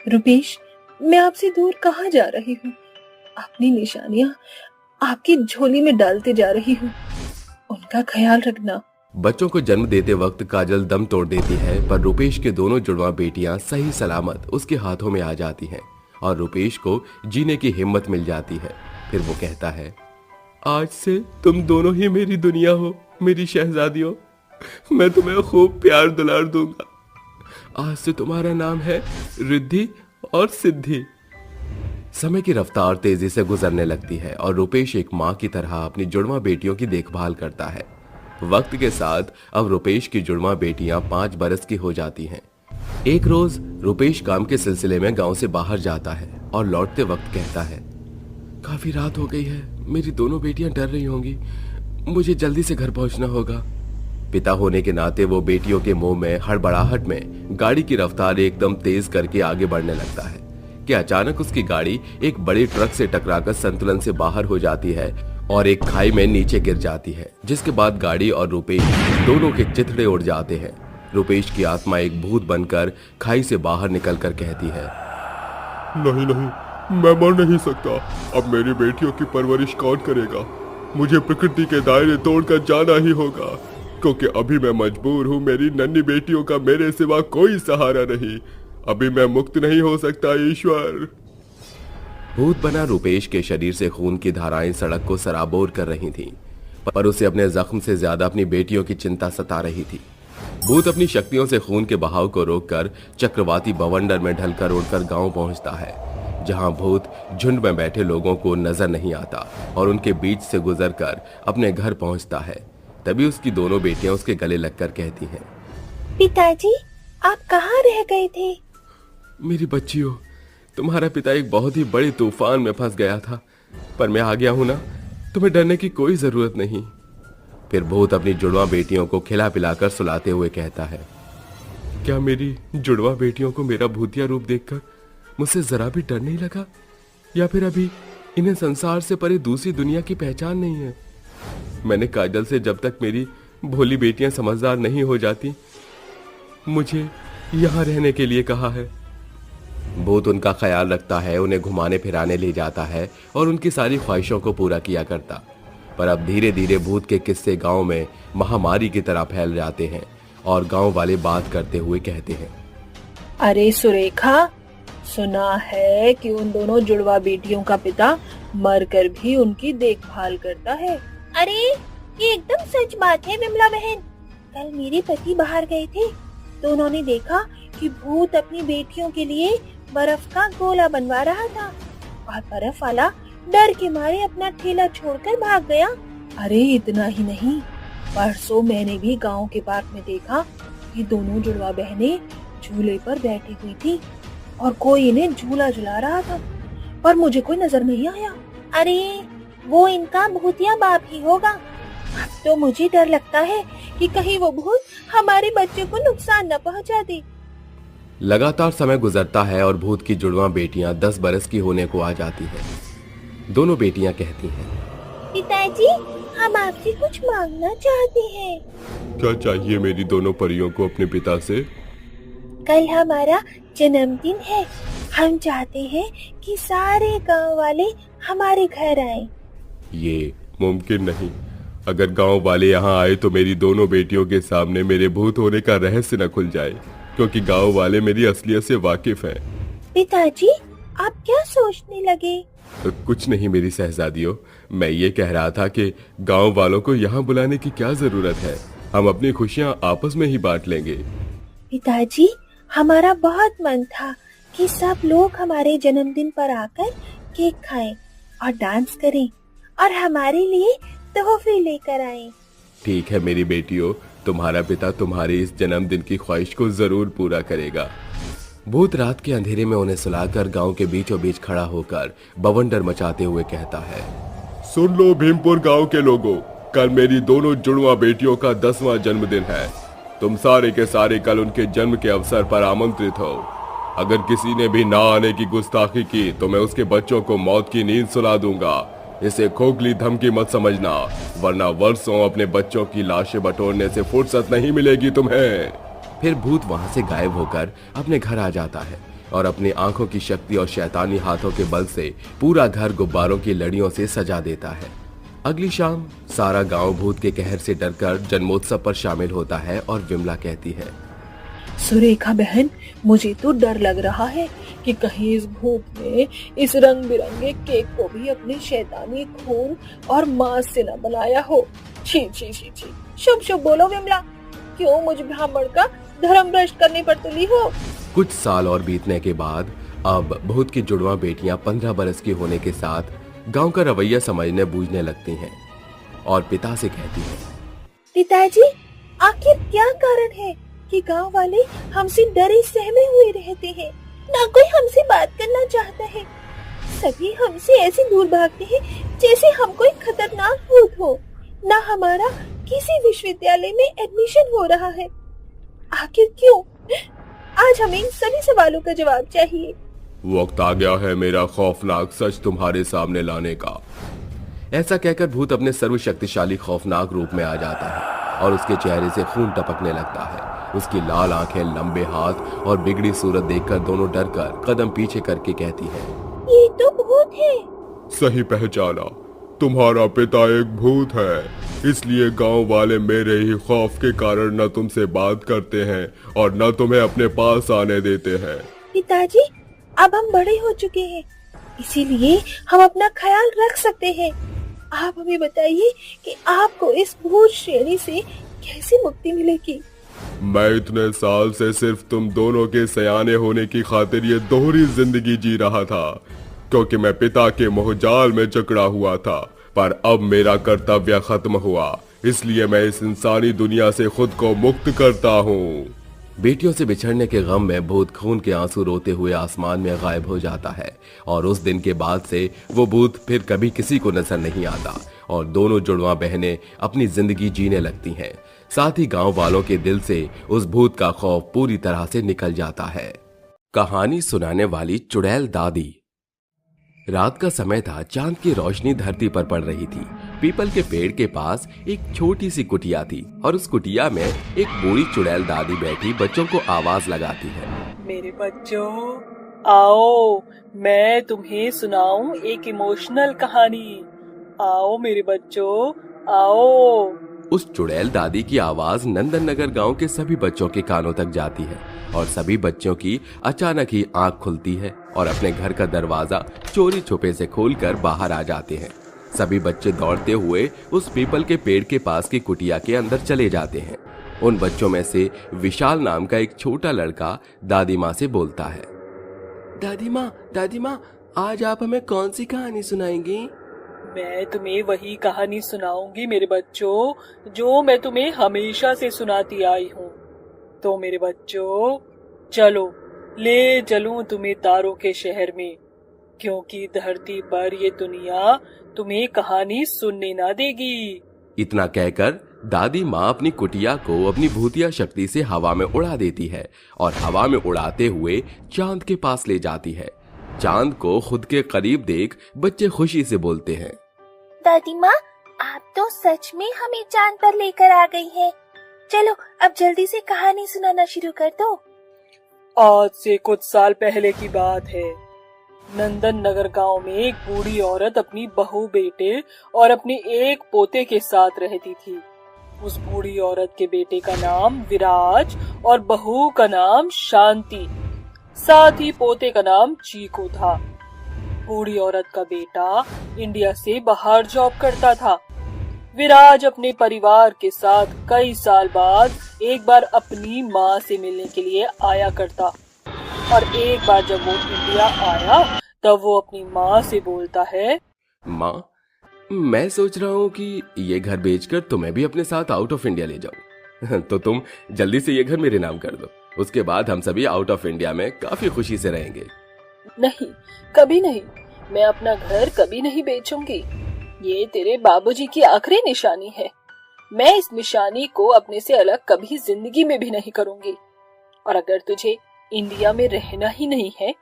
रुपेश, मैं आपसे दूर कहाँ जा रही हूँ? अपनी निशानियाँ आपकी झोली में डालते जा रही हूँ, उनका ख्याल रखना। बच्चों को जन्म देते वक्त काजल दम तोड़ देती है, पर रुपेश के दोनों जुड़वा बेटियां सही सलामत उसके हाथों में आ जाती हैं और रुपेश को जीने की हिम्मत मिल जाती है। फिर वो कहता है, आज से तुम दोनों ही मेरी दुनिया हो, मेरी शहजादियों। मैं तुम्हें खूब प्यार दुलार दूंगा। आज से तुम्हारा नाम है रिद्धि और सिद्धि। समय की रफ्तार तेजी से गुजरने लगती है और रुपेश एक माँ की तरह अपनी जुड़वा बेटियों की देखभाल करता है। वक्त के साथ अब रुपेश की जुड़वा बेटियां 5 बरस की हो जाती हैं। एक रोज रुपेश काम के सिलसिले में गांव से बाहर जाता है और लौटते वक्त कहता है, काफी रात हो गई है, मेरी दोनों बेटियां डर रही होंगी, मुझे जल्दी से घर पहुंचना होगा। पिता होने के नाते वो बेटियों के मुंह में हड़बड़ाहट में गाड़ी की रफ्तार एकदम तेज करके आगे बढ़ने लगता है कि अचानक उसकी गाड़ी एक बड़े ट्रक से टकराकर संतुलन से बाहर हो जाती है और एक खाई में नीचे गिर जाती है, जिसके बाद गाड़ी और रुपेश दोनों के चिथड़े उड़ जाते हैं। रुपेश की आत्मा एक भूत बनकर खाई से बाहर निकलकर कहती है, नहीं नहीं, मैं मर नहीं सकता। अब मेरी बेटियों की परवरिश कौन करेगा? मुझे प्रकृति के दायरे तोड़कर जाना ही होगा, क्योंकि अभी मैं मजबूर हूँ। मेरी नन्ही बेटियों का मेरे सिवा कोई सहारा नहीं। अभी मैं मुक्त नहीं हो सकता। ईश्वर। भूत बना रुपेश के शरीर से खून की धाराएं सड़क को सराबोर कर रही थीं, पर उसे अपने जख्म से ज्यादा अपनी बेटियों की चिंता सता रही थी। भूत अपनी शक्तियों से खून के बहाव को रोककर चक्रवाती बवंडर में ढलकर उड़कर गांव पहुंचता है, जहां भूत झुंड में बैठे लोगों को नजर नहीं आता और उनके बीच से गुजरकर अपने घर पहुंचता है। तभी उसकी दोनों बेटियां उसके गले लगकर कहती हैं, पिताजी, आप कहाँ रह गए थे? मेरी बच्चियों, तुम्हारा पिता एक बहुत ही बड़े तूफान में फंस गया था, पर मैं आ गया हूं ना, तुम्हें डरने की कोई जरूरत नहीं। फिर भूत अपनी जुड़वा बेटियों को खिला पिलाकर सुलाते हुए कहता है, क्या मेरी जुड़वा बेटियों को मेरा भूतिया रूप देखकर मुझसे जरा भी डर नहीं लगा, या फिर अभी इन्हें संसार से परे दूसरी दुनिया की पहचान नहीं है? मैंने काजल से जब तक मेरी भोली बेटियां समझदार नहीं हो जाती, मुझे यहाँ रहने के लिए कहा है। भूत उनका ख्याल रखता है, उन्हें घुमाने फिराने ले जाता है और उनकी सारी ख्वाहिशों को पूरा किया करता। पर अब धीरे धीरे भूत के किस्से गांव में महामारी की तरह फैल जाते हैं और गांव वाले बात करते हुए कहते हैं, अरे सुरेखा, सुना है कि उन दोनों जुड़वा बेटियों का पिता मरकर भी उनकी देखभाल करता है। अरे ये एकदम सच बात है विमला बहन। कल मेरे पति बाहर गए थे तो उन्होंने देखा कि भूत अपनी बेटियों के लिए बर्फ का गोला बनवा रहा था और बर्फ वाला डर के मारे अपना ठेला छोड़कर भाग गया। अरे इतना ही नहीं, परसों मैंने भी गांव के पार्क में देखा कि दोनों जुड़वा बहनें झूले पर बैठी हुई थी और कोई इन्हें झूला झुला रहा था, पर मुझे कोई नजर नहीं आया। अरे वो इनका भूतिया बाप ही होगा। अब तो मुझे डर लगता है कि कहीं वो भूत हमारे बच्चों को नुकसान न पहुंचा दे। लगातार समय गुजरता है और भूत की जुड़वा बेटियां 10 बरस की होने को आ जाती हैं। दोनों बेटियां कहती हैं, पिताजी हम आपसे कुछ मांगना चाहते हैं। क्या चाहिए मेरी दोनों परियों को अपने पिता से? कल हमारा जन्मदिन है। हम चाहते हैं कि सारे गांव वाले हमारे घर आएं। ये मुमकिन नहीं। अगर गांव वाले यहाँ आए तो मेरी दोनों बेटियों के सामने मेरे भूत होने का रहस्य न खुल जाए, क्योंकि गांव वाले मेरी असलियत से वाकिफ हैं। पिताजी आप क्या सोचने लगे? कुछ नहीं मेरी शहजादियों, मैं ये कह रहा था कि गांव वालों को यहाँ बुलाने की क्या जरूरत है। हम अपनी खुशियाँ आपस में ही बांट लेंगे। पिताजी हमारा बहुत मन था कि सब लोग हमारे जन्मदिन पर आकर केक खाएं और डांस करें और हमारे लिए तोहफे लेकर आएं। ठीक है मेरी बेटियों, तुम्हारा पिता तुम्हारे इस जन्मदिन की ख्वाहिश को जरूर पूरा करेगा। भूत रात के अंधेरे में उन्हें सुलाकर गांव के बीचों बीच खड़ा होकर बवंडर मचाते हुए कहता है, सुन लो भीमपुर गांव के लोगों, कल मेरी दोनों जुड़वा बेटियों का 10वां जन्मदिन है। तुम सारे के सारे कल उनके जन्म के अवसर पर आमंत्रित हो। अगर किसी ने भी ना आने की गुस्ताखी की तो मैं उसके बच्चों को मौत की नींद सुला दूंगा। इसे खोखली धमकी मत समझना, वरना वर्षों अपने बच्चों की लाशें बटोरने से फुर्सत नहीं मिलेगी तुम्हें। फिर भूत वहां से गायब होकर अपने घर आ जाता है और अपनी आंखों की शक्ति और शैतानी हाथों के बल से पूरा घर गुब्बारों की लड़ियों से सजा देता है। अगली शाम सारा गांव भूत के कहर से डरकर जन्मोत्सव पर शामिल होता है और विमला कहती है, सुरेखा बहन, मुझे तो डर लग रहा है कि कहीं इस भूत ने इस रंग बिरंगे केक को भी अपने शैतानी खून और मांस से न बनाया हो। छी छी छी छी, शुभ शुभ बोलो विमला, क्यों मुझ ब्राह्मण का धर्म भ्रष्ट करने पर तुली हो? कुछ साल और बीतने के बाद अब भूत की जुड़वा बेटियां 15 बरस की होने के साथ गांव का रवैया समझने बूझने लगती हैं और पिता से कहती हैं, पिताजी आखिर क्या कारण है कि गांव वाले हमसे डरे सहमे हुए रहते हैं? ना कोई हमसे बात करना चाहता है, सभी हमसे ऐसे दूर भागते हैं जैसे हम कोई खतरनाक भूत हो। ना हमारा किसी विश्वविद्यालय में एडमिशन हो रहा है। आखिर क्यों? आज हमें इन सभी सवालों का जवाब चाहिए। वक्त आ गया है मेरा खौफनाक सच तुम्हारे सामने लाने का। ऐसा कहकर भूत अपने सर्वशक्तिशाली खौफनाक रूप में आ जाता है और उसके चेहरे से खून टपकने लगता है। उसकी लाल आंखें, लंबे हाथ और बिगड़ी सूरत देखकर दोनों डरकर कदम पीछे करके कहती है, ये तो भूत है। सही पहचाना, तुम्हारा पिता एक भूत है, इसलिए गांव वाले मेरे ही खौफ के कारण न तुमसे बात करते हैं और न तुम्हें अपने पास आने देते हैं। पिताजी अब हम बड़े हो चुके हैं, इसीलिए हम अपना ख्याल रख सकते हैं। आप हमें बताइए कि आपको इस भूत श्रेणी से कैसे मुक्ति मिलेगी? मैं इतने साल से सिर्फ तुम दोनों के सयाने होने की खातिर ये दोहरी जिंदगी जी रहा था, क्योंकि मैं पिता के मोहजाल में जकड़ा हुआ था। पर अब मेरा कर्तव्य खत्म हुआ, इसलिए मैं इस इंसानी दुनिया से खुद को मुक्त करता हूँ। बेटियों से बिछड़ने के गम में भूत खून के आंसू रोते हुए आसमान में गायब हो जाता है और उस दिन के बाद से वो भूत फिर कभी किसी को नजर नहीं आता और दोनों जुड़वा बहनें अपनी जिंदगी जीने लगती हैं। साथ ही गांव वालों के दिल से उस भूत का खौफ पूरी तरह से निकल जाता है। कहानी सुनाने वाली चुड़ैल दादी। रात का समय था, चांद की रोशनी धरती पर पड़ रही थी। पीपल के पेड़ के पास एक छोटी सी कुटिया थी और उस कुटिया में एक बूढ़ी चुड़ैल दादी बैठी बच्चों को आवाज लगाती है, मेरे बच्चों आओ, मैं तुम्हें सुनाऊं एक इमोशनल कहानी। आओ मेरे बच्चों आओ। उस चुड़ैल दादी की आवाज नंदन नगर गांव के सभी बच्चों के कानों तक जाती है और सभी बच्चों की अचानक ही आंख खुलती है और अपने घर का दरवाजा चोरी छुपे से खोलकर बाहर आ जाते हैं। सभी बच्चे दौड़ते हुए उस पीपल के पेड़ के पास की कुटिया के अंदर चले जाते हैं। उन बच्चों में से विशाल नाम का एक छोटा लड़का दादी माँ से बोलता है, दादी माँ आज आप हमें कौन सी कहानी सुनाएंगी? मैं तुम्हें वही कहानी सुनाऊंगी मेरे बच्चों, जो मैं तुम्हें हमेशा से सुनाती आई हूँ। तो मेरे बच्चों, चलो ले चलूं तुम्हें तारों के शहर में, क्योंकि धरती पर ये दुनिया तुम्हें कहानी सुनने ना देगी। इतना कहकर दादी माँ अपनी कुटिया को अपनी भूतिया शक्ति से हवा में उड़ा देती है और हवा में उड़ाते हुए चांद के पास ले जाती है। चांद को खुद के करीब देख बच्चे खुशी से बोलते हैं, दादी माँ, आप तो सच में हमें चांद पर लेकर आ गई हैं। चलो अब जल्दी से कहानी सुनाना शुरू कर दो। आज से कुछ साल पहले की बात है। नंदन नगर गांव में एक बूढ़ी औरत अपनी बहू, बेटे और अपने एक पोते के साथ रहती थी। उस बूढ़ी औरत के बेटे का नाम विराज और बहू का नाम शांति, साथ ही पोते का नाम चीकू था। बूढ़ी औरत का बेटा इंडिया से बाहर जॉब करता था। विराज अपने परिवार के साथ कई साल बाद एक बार अपनी माँ से मिलने के लिए आया करता, और एक बार जब वो इंडिया आया तब वो अपनी माँ से बोलता है, माँ, मैं सोच रहा हूँ कि ये घर बेचकर तुम्हें भी अपने साथ आउट ऑफ इंडिया ले जाऊं। तो तुम जल्दी से ये घर मेरे नाम कर दो, उसके बाद हम सभी आउट ऑफ इंडिया में काफी खुशी से रहेंगे। नहीं, कभी नहीं, मैं अपना घर कभी नहीं बेचूंगी। ये तेरे बाबूजी की आखिरी निशानी है। मैं इस निशानी को अपने से अलग कभी जिंदगी में भी नहीं करूंगी। और अगर तुझे इंडिया में रहना ही नहीं है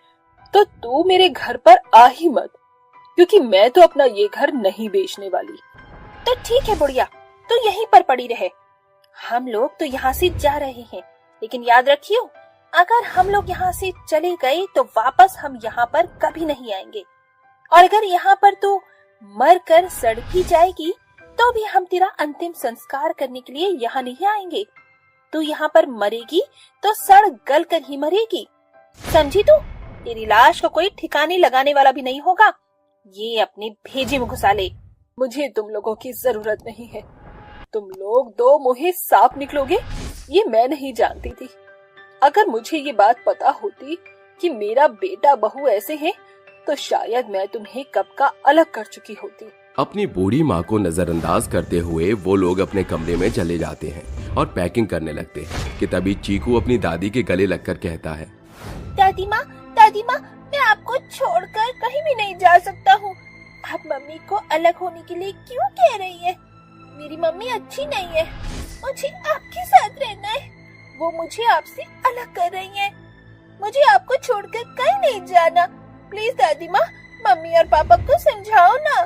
तो तू मेरे घर पर आ ही मत, क्योंकि मैं तो अपना ये घर नहीं बेचने वाली। तो ठीक है बुढ़िया, तू यहीं पर पड़ी रहे। हम लोग तो यहाँ से जा रहे हैं, लेकिन याद रखियो, अगर हम लोग यहाँ से चले गए तो वापस हम यहाँ पर कभी नहीं आएंगे। और अगर यहाँ पर तू मर कर सड़ ही जाएगी तो भी हम तेरा अंतिम संस्कार करने के लिए यहाँ नहीं आएंगे। तू यहाँ पर मरेगी तो सड़ गल कर ही मरेगी, समझी तू? तेरी लाश को कोई ठिकाने लगाने वाला भी नहीं होगा। ये अपने भेजे में घुसा ले। मुझे तुम लोगों की जरूरत नहीं है। तुम लोग दो मुहे सांप निकलोगे, ये मैं नहीं जानती थी। अगर मुझे ये बात पता होती कि मेरा बेटा बहू ऐसे हैं, तो शायद मैं तुम्हें कब का अलग कर चुकी होती। अपनी बूढ़ी माँ को नजरअंदाज करते हुए वो लोग अपने कमरे में चले जाते हैं और पैकिंग करने लगते हैं कि तभी चीकू अपनी दादी के गले लगकर कहता है, दादी माँ, मैं आपको छोड़कर कहीं भी नहीं जा सकता हूँ। आप मम्मी को अलग होने के लिए क्यों कह रही है? मेरी मम्मी अच्छी नहीं है, मुझे आपके साथ रहना है। वो मुझे आपसे अलग कर रही है। मुझे आपको छोड़कर कहीं नहीं जाना। प्लीज दादी माँ, मम्मी और पापा को समझाओ ना।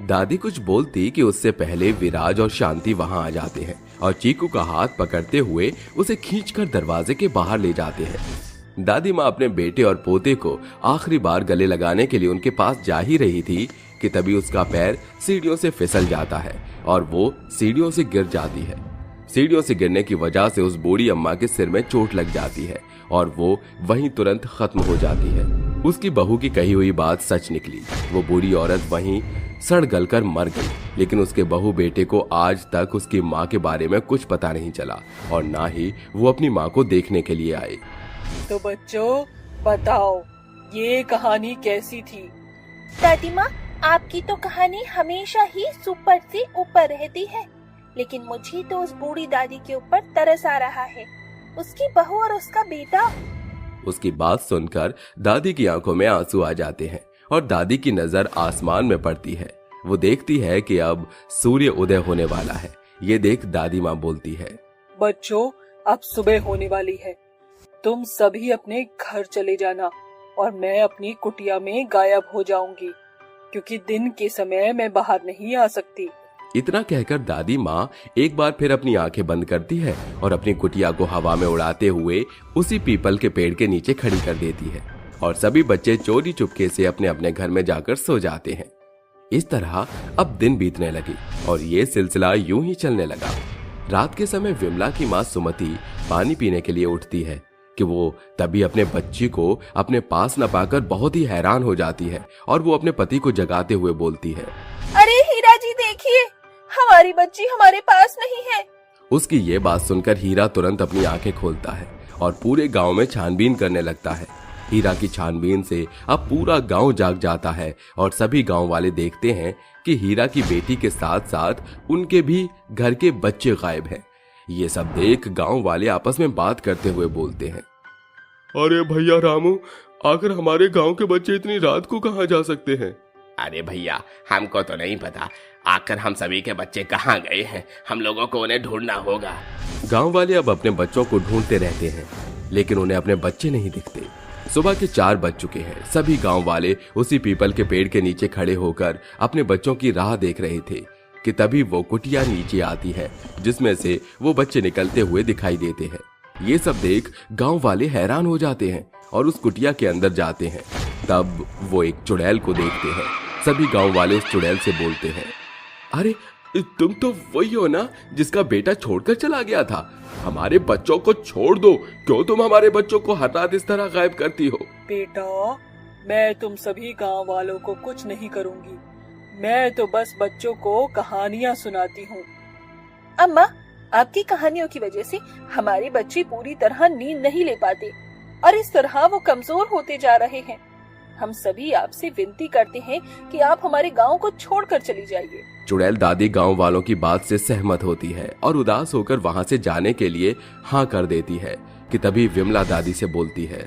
दादी कुछ बोलती कि उससे पहले विराज और शांति वहां आ जाते हैं और चीकू का हाथ पकड़ते हुए उसे खींचकर दरवाजे के बाहर ले जाते हैं। दादी माँ अपने बेटे और पोते को आखिरी बार गले लगाने के लिए उनके पास जा ही रही थी कि तभी उसका पैर सीढ़ियों से फिसल जाता है और वो सीढ़ियों से गिर जाती है। सीढ़ियों से गिरने की वजह से उस बूढ़ी अम्मा के सिर में चोट लग जाती है और वो वहीं तुरंत खत्म हो जाती है। उसकी बहू की कही हुई बात सच निकली। वो बूढ़ी औरत वहीं सड़ गलकर मर गई, लेकिन उसके बहू बेटे को आज तक उसकी माँ के बारे में कुछ पता नहीं चला और ना ही वो अपनी माँ को देखने के लिए आए। तो बच्चों, बताओ ये कहानी कैसी थी? दादी माँ, आपकी तो कहानी हमेशा ही सुपर से ऊपर रहती है, लेकिन मुझे तो उस बूढ़ी दादी के ऊपर तरस आ रहा है, उसकी बहू और उसका बेटा। उसकी बात सुनकर दादी की आंखों में आंसू आ जाते हैं और दादी की नजर आसमान में पड़ती है। वो देखती है कि अब सूर्य उदय होने वाला है। ये देख दादी माँ बोलती है, बच्चों, अब सुबह होने वाली है। तुम सभी अपने घर चले जाना और मैं अपनी कुटिया में गायब हो जाऊंगी, क्योंकि दिन के समय मैं बाहर नहीं आ सकती। इतना कहकर दादी माँ एक बार फिर अपनी आंखें बंद करती है और अपनी कुटिया को हवा में उड़ाते हुए उसी पीपल के पेड़ के नीचे खड़ी कर देती है और सभी बच्चे चोरी चुपके से अपने अपने घर में जाकर सो जाते हैं। इस तरह अब दिन बीतने लगे और ये सिलसिला यूं ही चलने लगा। रात के समय विमला की माँ सुमति पानी पीने के लिए उठती है कि वो तभी अपने बच्ची को अपने पास न पाकर बहुत ही हैरान हो जाती है और वो अपने पति को जगाते हुए बोलती है, अरे हीरा जी देखिए, हमारी बच्ची हमारे पास नहीं है। उसकी ये बात सुनकर हीरा तुरंत अपनी आंखें खोलता है और पूरे गांव में छानबीन करने लगता है। हीरा की छानबीन से अब पूरा गांव जाग जाता है और सभी गांव वाले देखते हैं कि हीरा की बेटी के साथ साथ उनके भी घर के बच्चे गायब हैं। ये सब देख गांव वाले आपस में बात करते हुए बोलते हैं, अरे भैया रामू, आखिर हमारे गांव के बच्चे इतनी रात को कहाँ जा सकते हैं? अरे भैया, हमको तो नहीं पता, आखिर हम सभी के बच्चे कहाँ गए हैं, हम लोगों को उन्हें ढूंढना होगा। गांव वाले अब अपने बच्चों को ढूंढते रहते हैं लेकिन उन्हें अपने बच्चे नहीं दिखते। सुबह के 4 बज चुके हैं। सभी गांव वाले उसी पीपल के पेड़ के नीचे खड़े होकर अपने बच्चों की राह देख रहे थे कि तभी वो कुटिया नीचे आती है जिसमें से वो बच्चे निकलते हुए दिखाई देते हैं। ये सब देख गांव वाले हैरान हो जाते हैं और उस कुटिया के अंदर जाते हैं। तब वो एक चुड़ैल को देखते हैं। सभी गांव वाले उस चुड़ैल से बोलते हैं, अरे तुम तो वही हो ना जिसका बेटा छोड़कर चला गया था। हमारे बच्चों को छोड़ दो, क्यों तुम हमारे बच्चों को हर रात इस तरह गायब करती हो? बेटा, मैं तुम सभी गांव वालों को कुछ नहीं करूंगी, मैं तो बस बच्चों को कहानियां सुनाती हूँ। अम्मा, आपकी कहानियों की वजह से हमारे बच्चे पूरी तरह नींद नहीं ले पाते और इस तरह वो कमजोर होते जा रहे हैं। हम सभी आपसे विनती करते हैं कि आप हमारे गांव को छोड़कर चली जाइए। चुड़ैल दादी गांव वालों की बात से सहमत होती है और उदास होकर वहां से जाने के लिए हाँ कर देती है कि तभी विमला दादी से बोलती है,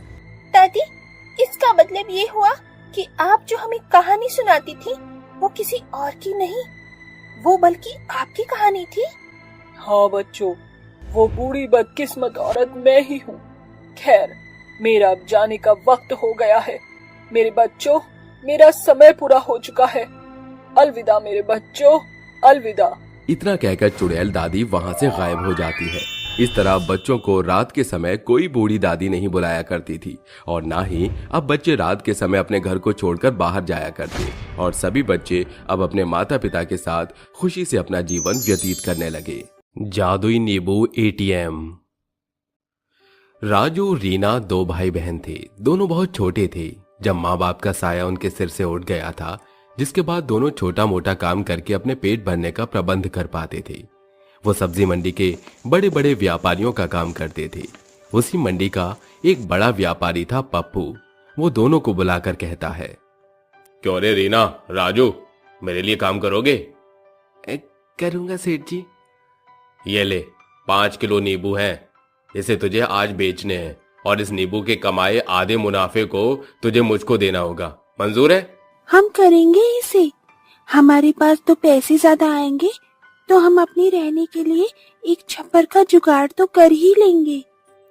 दादी, इसका मतलब ये हुआ कि आप जो हमें कहानी सुनाती थी वो किसी और की नहीं, वो बल्कि आपकी कहानी थी। हाँ बच्चों, वो बूढ़ी बदकिस्मत औरत मैं ही हूँ। खैर, मेरा अब जाने का वक्त हो गया है। मेरे बच्चों, मेरा समय पूरा हो चुका है। अलविदा मेरे बच्चों, अलविदा। इतना कहकर चुड़ैल दादी वहां से गायब हो जाती है। इस तरह बच्चों को रात के समय कोई बूढ़ी दादी नहीं बुलाया करती थी और ना ही अब बच्चे रात के समय अपने घर को छोड़कर बाहर जाया करते और सभी बच्चे अब अपने माता पिता के साथ खुशी से अपना जीवन व्यतीत करने लगे। जादुई नींबू ATM। राजू, रीना 2 भाई बहन थे। दोनों बहुत छोटे थे जब माँ बाप का साया उनके सिर से उठ गया था, जिसके बाद दोनों छोटा मोटा काम करके अपने पेट भरने का प्रबंध कर पाते थे। वो सब्जी मंडी के बड़े बड़े व्यापारियों का काम करते थे। उसी मंडी का एक बड़ा व्यापारी था पप्पू। वो दोनों को बुलाकर कहता है, क्यों रे रीना, राजू, मेरे लिए काम करोगे? करूंगा सेठ जी। ये ले, 5 किलो नींबू हैं, इसे तुझे आज बेचने हैं और इस नींबू के कमाए आधे मुनाफे को तुझे मुझको देना होगा। मंजूर है? हम करेंगे इसे। हमारे पास तो पैसे ज्यादा आएंगे तो हम अपनी रहने के लिए एक छप्पर का जुगाड़ तो कर ही लेंगे।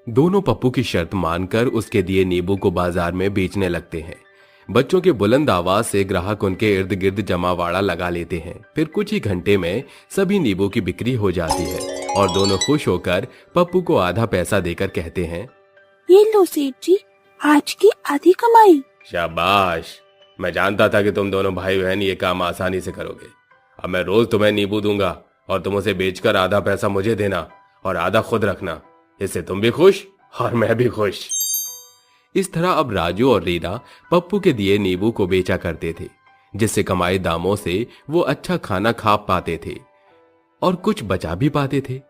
दोनों पप्पू की शर्त मानकर उसके दिए नींबू को बाजार में बेचने लगते हैं। बच्चों के बुलंद आवाज से ग्राहक उनके इर्द गिर्द जमावाड़ा लगा लेते हैं। फिर कुछ ही घंटे में सभी नींबू की बिक्री हो जाती है और दोनों खुश होकर पप्पू को आधा पैसा देकर कहते हैं, ये लो सेठ जी, आज की आधी कमाई। शाबाश, मैं जानता था कि तुम दोनों भाई बहन ये काम आसानी से करोगे। अब मैं रोज तुम्हें नींबू दूंगा और तुम उसे बेचकर आधा पैसा मुझे देना और आधा खुद रखना। इससे तुम भी खुश और मैं भी खुश। इस तरह अब राजू और रीना पप्पू के दिए नींबू को बेचा करते थे, जिससे कमाए दामों से वो अच्छा खाना खा पाते थे और कुछ बचा भी पाते थे।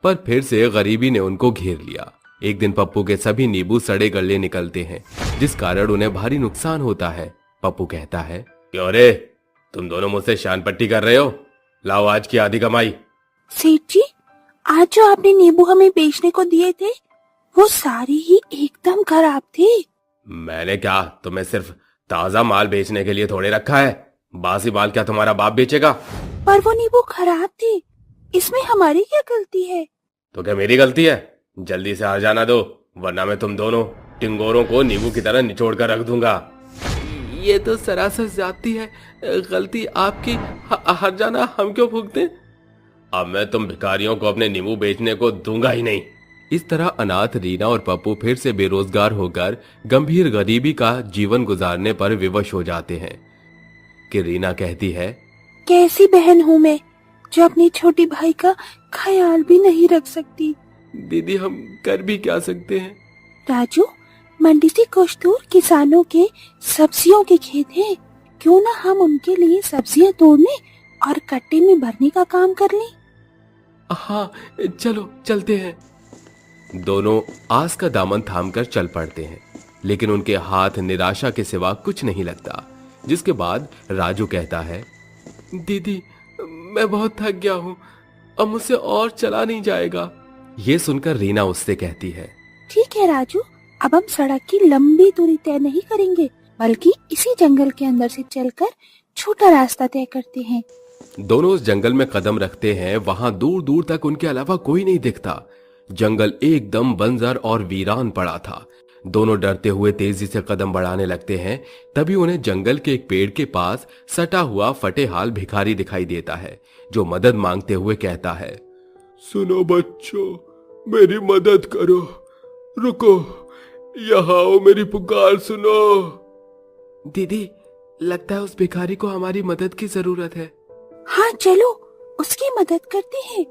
पर फिर से गरीबी ने उनको घेर लिया। एक दिन पप्पू के सभी नींबू सड़े गले निकलते हैं, जिस कारण उन्हें भारी नुकसान होता है। पप्पू कहता है, क्यों रे, तुम दोनों मुझसे शान पट्टी कर रहे हो? लाओ आज की आधी कमाई। सेठ जी, आज जो आपने नींबू हमें बेचने को दिए थे वो सारे ही एकदम खराब थे। मैंने क्या तुम्हें सिर्फ ताजा माल बेचने के लिए थोड़े रखा है? बासी माल क्या तुम्हारा बाप बेचेगा? पर वो नींबू खराब थे, इसमें हमारी क्या गलती है? तो क्या मेरी गलती है? जल्दी से आ जाना दो, वरना मैं तुम दोनों टिंगोरों को नींबू की तरह निचोड़ कर रख दूंगा। ये तो सरासर ज्यादती है, गलती आपकी, हर जाना हम क्यों भुगतें? अब मैं तुम भिखारियों को अपने नींबू बेचने को दूंगा ही नहीं। इस तरह अनाथ रीना और पप्पू फिर से बेरोजगार होकर गंभीर गरीबी का जीवन गुजारने पर विवश हो जाते हैं। कि रीना कहती है, कैसी बहन हूँ मैं जो अपनी छोटी भाई का ख्याल भी नहीं रख सकती। दीदी हम कर भी क्या सकते हैं। राजू, मंडी से कुछ दूर किसानों के सब्जियों के खेत हैं। क्यों ना हम उनके लिए सब्जियां तोड़ने और कट्टे में भरने का काम कर लें। हाँ चलो चलते हैं। दोनों आस का दामन थामकर चल पड़ते हैं, लेकिन उनके हाथ निराशा के सिवा कुछ नहीं लगता। जिसके बाद राजू कहता है, दीदी मैं बहुत थक गया हूँ, अब मुझसे और चला नहीं जाएगा। ये सुनकर रीना उससे कहती है, ठीक है राजू, अब हम सड़क की लंबी दूरी तय नहीं करेंगे, बल्कि इसी जंगल के अंदर से चलकर छोटा रास्ता तय करते हैं। दोनों उस जंगल में कदम रखते हैं। वहां दूर दूर तक उनके अलावा कोई नहीं दिखता। जंगल एकदम बंजर और वीरान पड़ा था। दोनों डरते हुए तेजी से कदम बढ़ाने लगते हैं। तभी उन्हें जंगल के एक पेड़ के पास सटा हुआ फटेहाल भिखारी दिखाई देता है, जो मदद मांगते हुए कहता है, सुनो बच्चों, मेरी मदद करो, रुको, यहाँ आओ, मेरी पुकार सुनो। दीदी लगता है उस भिखारी को हमारी मदद की जरूरत है। हाँ चलो उसकी मदद करते हैं।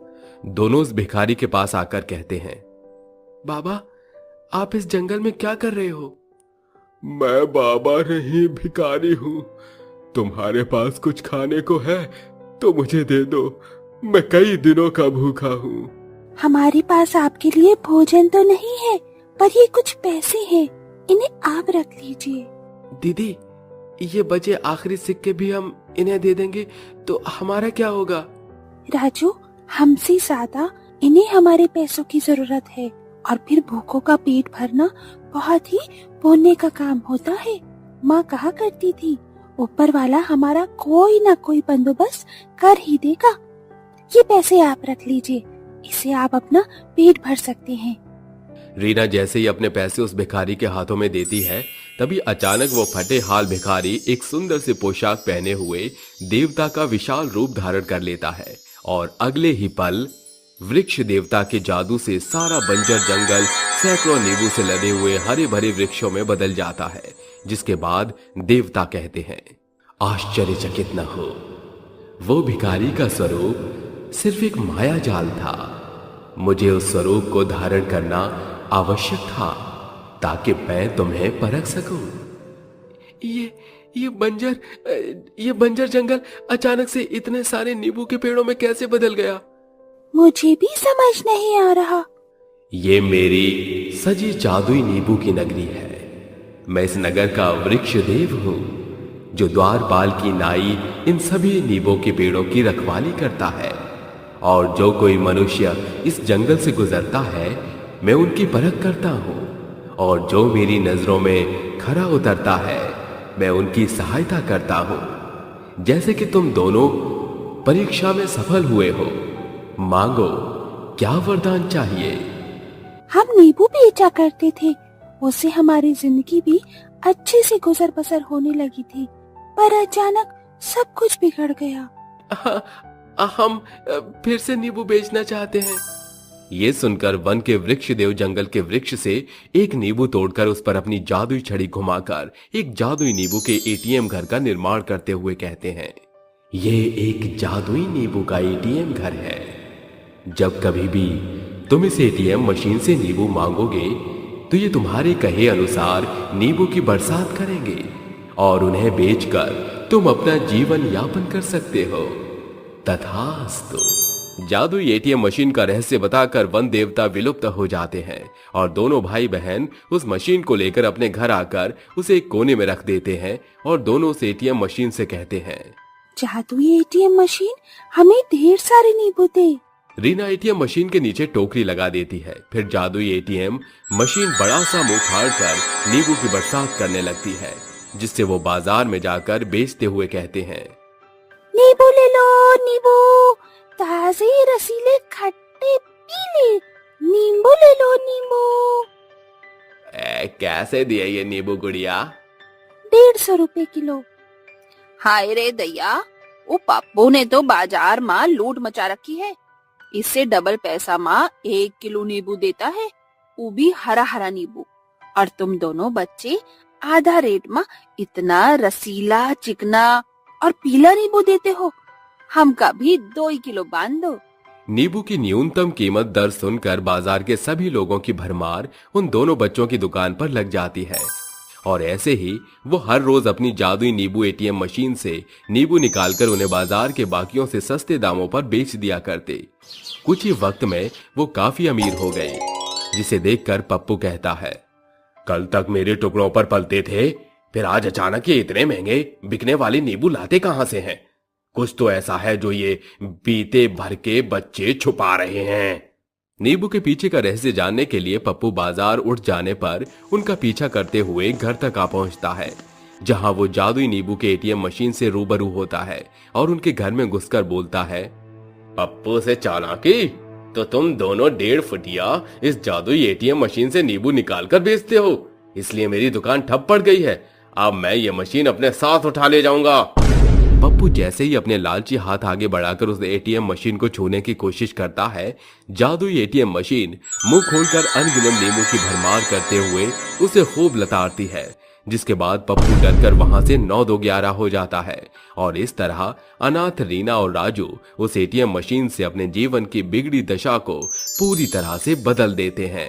दोनों उस भिखारी के पास आकर कहते हैं, बाबा आप इस जंगल में क्या कर रहे हो? मैं बाबा नहीं, भिखारी हूँ। तुम्हारे पास कुछ खाने को है तो मुझे दे दो, मैं कई दिनों का भूखा हूँ। हमारे पास आपके लिए भोजन तो नहीं है, पर ये कुछ पैसे हैं, इन्हें आप रख लीजिए। दीदी ये बचे आखिरी सिक्के भी हम इन्हें दे देंगे तो हमारा क्या होगा? राजू, हमसे ज्यादा इन्हें हमारे पैसों की जरूरत है, और फिर भूखों का पेट भरना बहुत ही पुण्य का काम होता है। माँ कहा करती थी, ऊपर वाला हमारा कोई ना कोई बंदोबस्त कर ही देगा। ये पैसे आप रख लीजिए, इसे आप अपना पेट भर सकते हैं। रीना जैसे ही अपने पैसे उस भिखारी के हाथों में देती है, तभी अचानक वो फटे हाल भिखारी एक सुंदर सी पोशाक पहने हुए देवता का विशाल रूप धारण कर लेता है, और अगले ही पल वृक्ष देवता के जादू से सारा बंजर जंगल सैकड़ों नींबू से लदे हुए हरे भरे वृक्षों में बदल जाता है। जिसके बाद देवता कहते हैं, आश्चर्यचकित न हो, वो भिखारी का स्वरूप सिर्फ एक माया जाल था। मुझे उस स्वरूप को धारण करना आवश्यक था ताकि मैं तुम्हें परख सकूं। ये बंजर जंगल अचानक से इतने सारे नींबू के पेड़ों में कैसे बदल गया? मुझे भी समझ नहीं आ रहा। ये मेरी सजी जादुई नींबू की नगरी है। मैं इस नगर का वृक्ष देव हूँ, जो द्वारपाल की नाई इन सभी नींबू के पेड़ों की रखवाली करता है, और जो कोई मनुष्य इस जंगल से गुजरता है मैं उनकी परख करता हूँ, और जो मेरी नजरों में खरा उतरता है मैं उनकी सहायता करता हूँ। जैसे कि तुम दोनों परीक्षा में सफल हुए हो, मांगो, क्या वरदान चाहिए? हम नींबू बेचा करते थे, उससे हमारी जिंदगी भी अच्छे से गुजर बसर होने लगी थी, पर अचानक सब कुछ बिगड़ गया। हम फिर से नींबू बेचना चाहते हैं। ये सुनकर वन के वृक्ष देव जंगल के वृक्ष से एक नींबू तोड़कर उस पर अपनी जादुई छड़ी घुमाकर एक जादुई नींबू के एटीएम घर का निर्माण करते हुए कहते हैं, ये एक जादुई नींबू का एटीएम घर है। जब कभी भी तुम इस एटीएम मशीन से नींबू मांगोगे तो ये तुम्हारे कहे अनुसार नींबू की बरसात करेंगे, और उन्हें बेचकर तुम अपना जीवन यापन कर सकते हो। तथास्तु। जादुई एटीएम मशीन का रहस्य बताकर वन देवता विलुप्त हो जाते हैं, और दोनों भाई बहन उस मशीन को लेकर अपने घर आकर उसे एक कोने में रख देते हैं, और दोनों उस एटीएम मशीन से कहते हैं, जादुई एटीएम मशीन हमें ढेर सारे नींबू दे। रीना एटीएम मशीन के नीचे टोकरी लगा देती है। फिर जादुई एटीएम मशीन बड़ा सा मुंह फाड़ कर नींबू की बरसात करने लगती है, जिससे वो बाजार में जाकर बेचते हुए कहते हैं, नींबू ले लो, नींबू ताजे रसीले खट्टे पीले, नींबू ले लो नींबू। कैसे दिए ये नींबू गुड़िया? 150 रुपए किलो। हाय रे दैया, वो पप्पू ने तो बाजार में लूट मचा रखी है। इससे डबल पैसा माँ 1 किलो नींबू देता है, वो भी हरा हरा नींबू, और तुम दोनों बच्चे आधा रेट में इतना रसीला चिकना और पीला नींबू देते हो? हमका भी 2 किलो बांध दो। नींबू की न्यूनतम कीमत दर सुनकर बाजार के सभी लोगों की भरमार उन दोनों बच्चों की दुकान पर लग जाती है और ऐसे ही वो हर रोज अपनी जादुई नींबू एटीएम मशीन से नींबू निकालकर उन्हें बाजार के बाकियों से सस्ते दामों पर बेच दिया करते। कुछ ही वक्त में वो काफी अमीर हो गए, जिसे देखकर पप्पू कहता है, कल तक मेरे टुकड़ों पर पलते थे, फिर आज अचानक ये इतने महंगे बिकने वाले नींबू लाते कहां से हैं? कुछ तो ऐसा है जो ये बीते भर के बच्चे छुपा रहे हैं। नींबू के पीछे का रहस्य जानने के लिए पप्पू बाजार उठ जाने पर उनका पीछा करते हुए घर तक आ पहुंचता है, जहां वो जादुई नींबू के एटीएम मशीन से रूबरू होता है और उनके घर में घुसकर बोलता है, पप्पू से चालाकी? तो तुम दोनों 1.5 फुटिया इस जादुई एटीएम मशीन से नींबू निकाल कर बेचते हो, इसलिए मेरी दुकान ठप पड़ गई है। अब मैं ये मशीन अपने साथ उठा ले जाऊंगा। पप्पू जैसे ही अपने लालची हाथ आगे बढ़ाकर उस एटीएम मशीन को छूने की कोशिश करता है, जादुई एटीएम मशीन मुंह खोलकर अनगिनत नींबू की भरमार करते हुए उसे खूब लताड़ती है, जिसके बाद पप्पू डरकर वहां से 9-2-11 हो जाता है और इस तरह अनाथ रीना और राजू उस एटीएम मशीन से अपने जीवन की बिगड़ी दशा को पूरी तरह से बदल देते हैं।